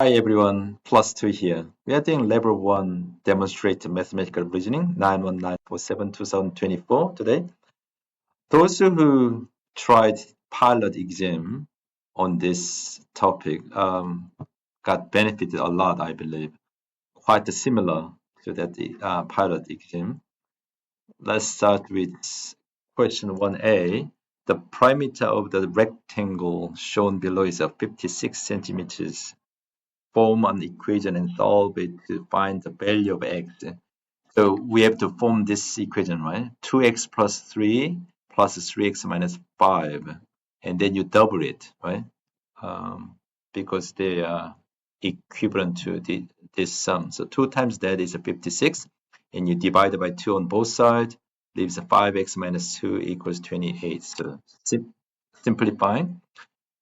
Hi everyone, Plus2 here. We are doing level 1 demonstrate mathematical reasoning 91947 2024 today. Those who tried pilot exam on this topic got benefited a lot, I believe. Quite similar to that pilot exam. Let's start with question 1a. The perimeter of the rectangle shown below is 56 centimeters. Form an equation and solve it to find the value of x. So we have to form this equation, right? 2x plus 3 plus 3x minus 5. And then you double it, right? Because they are equivalent to this sum. So 2 times that is 56. And you divide it by 2 on both sides. Leaves 5x minus 2 equals 28. So simplifying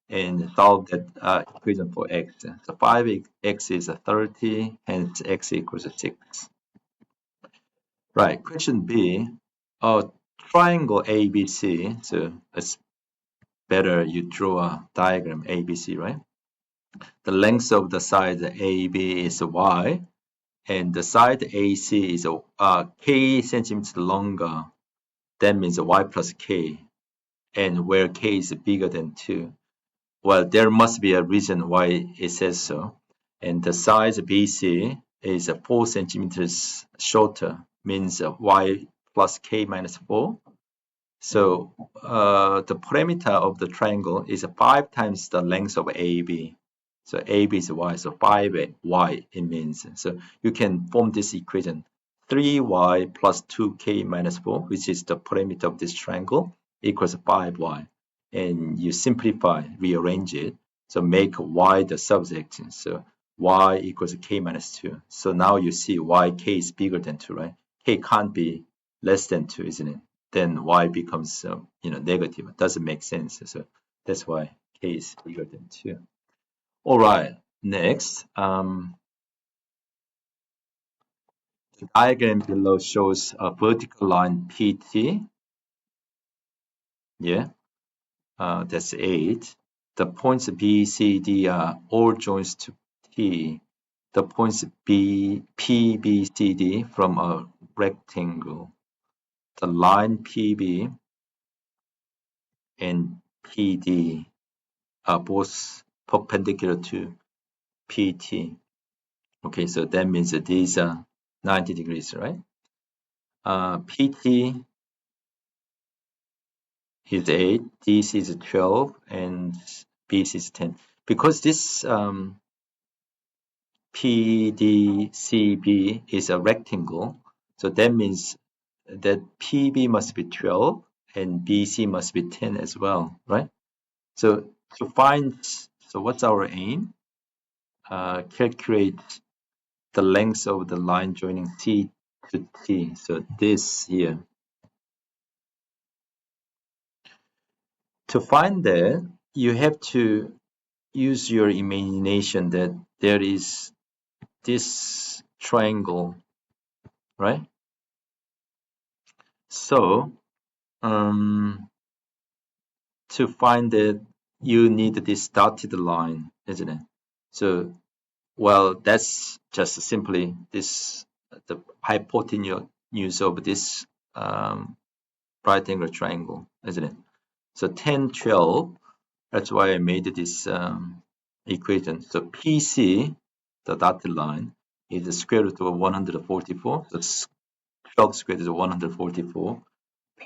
and solve that equation for x. So 5x is 30, hence x equals 6. Right, question B. Triangle ABC. So it's better you draw a diagram ABC, right? The length of the side AB is y, and the side AC is k centimeters longer. That means y plus k, and where k is bigger than 2. Well, there must be a reason why it says so. And the size BC is 4 centimeters shorter, means y plus k minus 4. So the perimeter of the triangle is 5 times the length of AB. So AB is y, so 5y it means. So you can form this equation. 3y plus 2k minus 4, which is the perimeter of this triangle, equals 5y. And you simplify, rearrange it. So make y the subject. So y equals k minus 2. So now you see why k is bigger than 2, right? K can't be less than 2, isn't it? Then y becomes negative. It doesn't make sense. So that's why k is bigger than 2. All right, next. The diagram below shows a vertical line PT. Yeah, that's 8. The points B, C, D are all joints to T. The points P, B, C, D from a rectangle. The line PB and PD are both perpendicular to PT. Okay, so that means that these are 90 degrees, right? PT is 8, DC is 12, and BC is 10. Because this PDCB is a rectangle, so that means that PB must be 12 and BC must be 10 as well, right? So to find, so what's our aim? Calculate the length of the line joining T to T. So this here. To find that, you have to use your imagination that there is this triangle, right? So to find that, you need this dotted line, isn't it? So, well, that's just simply this the hypotenuse of this right angle triangle, isn't it? So 10, 12, that's why I made this equation. So PC, the dotted line, is the square root of 144. So 12 squared is 144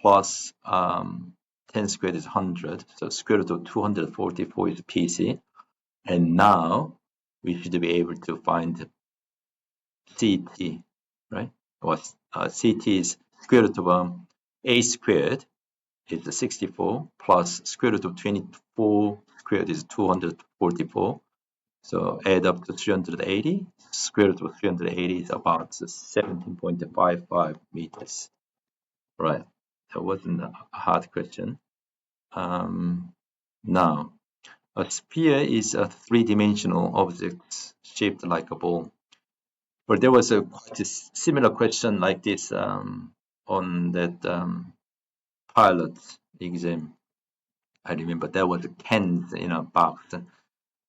plus 10 squared is 100. So square root of 244 is PC. And now we should be able to find CT, right? What CT is square root of a squared is 64 plus square root of 24 squared is 244. So add up to 380. Square root of 380 is about 17.55 meters. Right. That wasn't a hard question. Now, a sphere is a three-dimensional object shaped like a ball. But there was a quite a similar question like this on that pilot exam. I remember there was a cans in a box.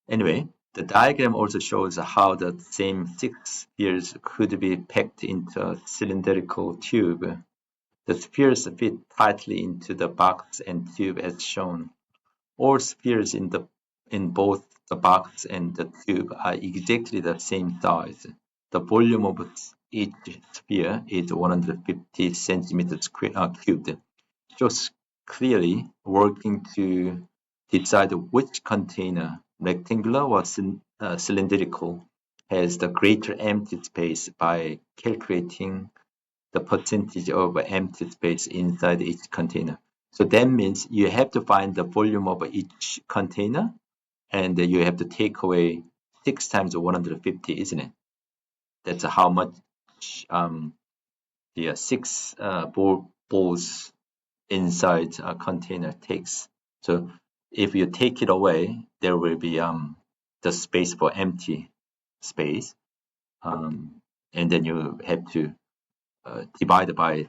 Anyway, The diagram also shows how the same 6 spheres could be packed into a cylindrical tube. The spheres fit tightly into the box and tube as shown. All spheres in both the box and the tube are exactly the same size. The volume of each sphere is 150 centimeters cubed. Shows clearly working to decide which container, rectangular or cylindrical, has the greater empty space by calculating the percentage of empty space inside each container. So that means you have to find the volume of each container, and you have to take away 6 times 150, isn't it? That's how much the 6 balls inside a container takes. So if you take it away, there will be the space for empty space, and then you have to divide by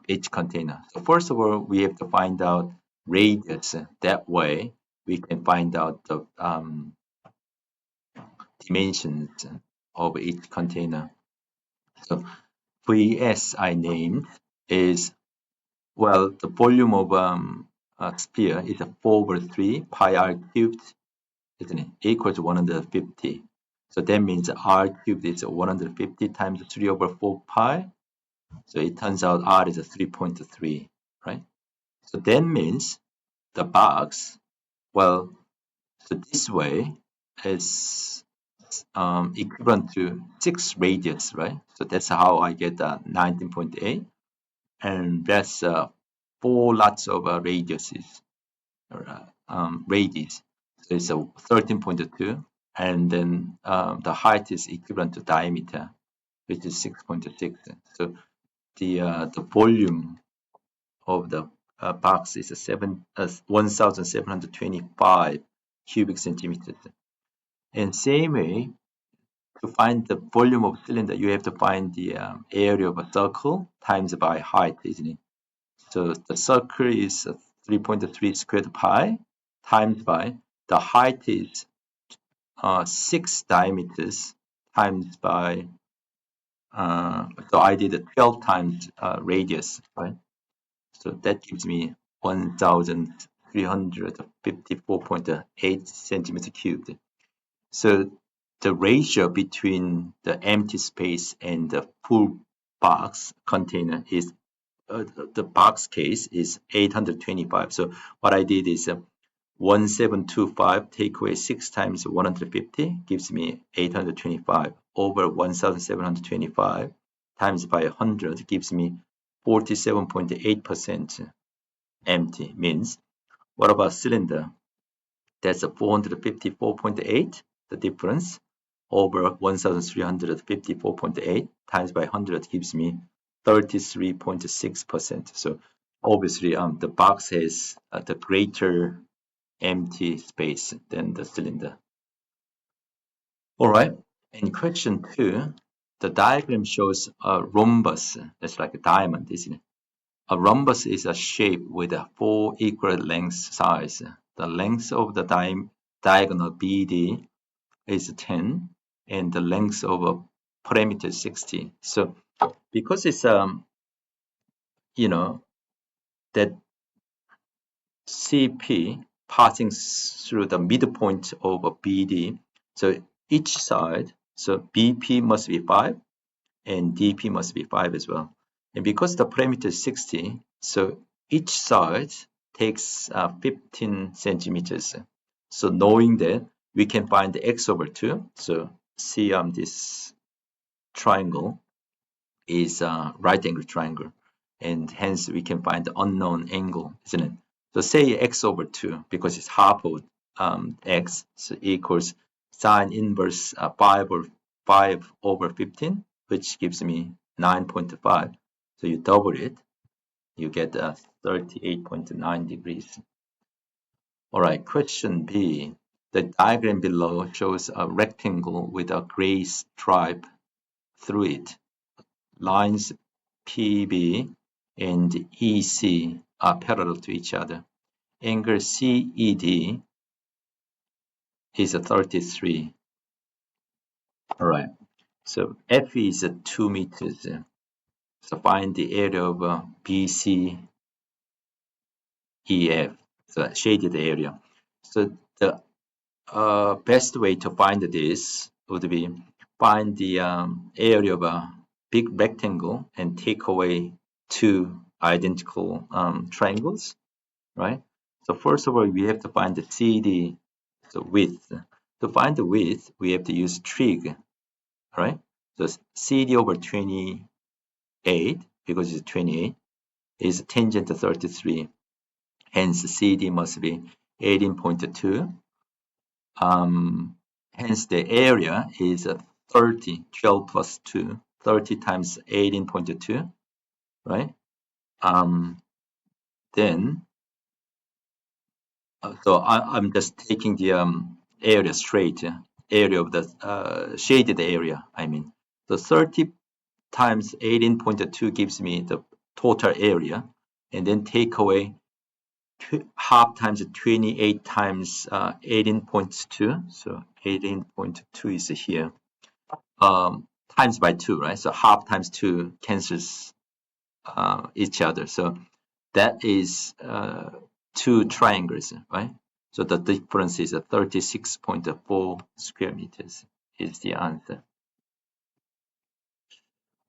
each container. So first of all, we have to find out radius. That way, we can find out the dimensions of each container. So VS I named is, well, the volume of a sphere is 4 over 3 pi r cubed, isn't it? Equals 150. So that means r cubed is 150 times 3 over 4 pi. So it turns out r is 3.3, right? So that means the box, well, so this way is equivalent to 6 radius, right? So that's how I get 19.8. And that's 4 lots of radiuses, radius. So it's a 13.2. And then the height is equivalent to diameter, which is 6.6. So the volume of the box is 1,725 cubic centimeters. And same way, to find the volume of cylinder, you have to find the area of a circle times by height, isn't it? So the circle is 3.3 squared pi times by the height is 6 diameters times by so I did 12 times radius, right? So that gives me 1,354.8 centimeter cubed. So the ratio between the empty space and the full box container is the box case is 825. So what I did is 1725 take away 6 times 150 gives me 825 over 1725 times by 100 gives me 47.8% empty. Means what about cylinder? That's a 454.8, the difference, over 1354.8 times by 100 gives me 33.6%. So obviously the box has the greater empty space than the cylinder. All right, in question 2, the diagram shows a rhombus. That's like a diamond, isn't it? A rhombus is a shape with 4 equal length sides. The length of the diagonal BD is 10, and the length of a parameter is 60. So because it's you know that CP passing through the midpoint of a BD, so each side, so BP must be 5 and DP must be 5 as well. And because the parameter is 60, so each side takes 15 centimeters. So knowing that, we can find the x over 2. So see this triangle is a right angle triangle, and hence we can find the unknown angle, isn't it? So say x over 2, because it's half of x, so equals sine inverse 5 over 15, which gives me 9.5. So you double it, you get 38.9 degrees. All right, question B. The diagram below shows a rectangle with a gray stripe through it. Lines PB and EC are parallel to each other. Angle CED is a 33. All right. So F is 2 meters. So find the area of BCEF, so shaded area. So the best way to find this would be find the area of a big rectangle and take away two identical triangles, right? So first of all, we have to find the CD, so width. To find the width, we have to use trig, right? So CD over 28, because it's 28, is tangent to 33. Hence, CD must be 18.2. Hence, the area is 30, 12 plus 2, 30 times 18.2, right? Then, so I'm just taking the area straight, area of the shaded area, I mean. So 30 times 18.2 gives me the total area, and then take away half times 28 times 18.2. So 18.2 is here. Times by 2, right? So half times 2 cancels each other. So that is 2 triangles, right? So the difference is 36.4 square meters is the answer.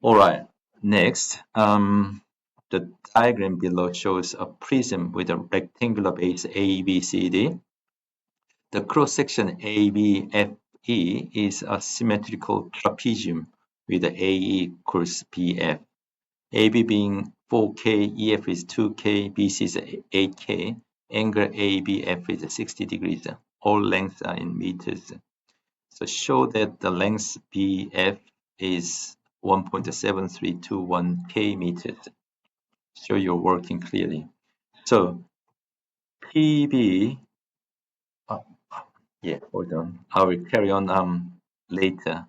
All right, next, the diagram below shows a prism with a rectangular base ABCD. The cross-section ABFE is a symmetrical trapezium with AE equals BF. AB being 4K, EF is 2K, BC is 8K. Angle ABF is 60 degrees. All lengths are in meters. So show that the length BF is 1.7321 K meters. Show you're working clearly. So PB, yeah, hold on. I will carry on later.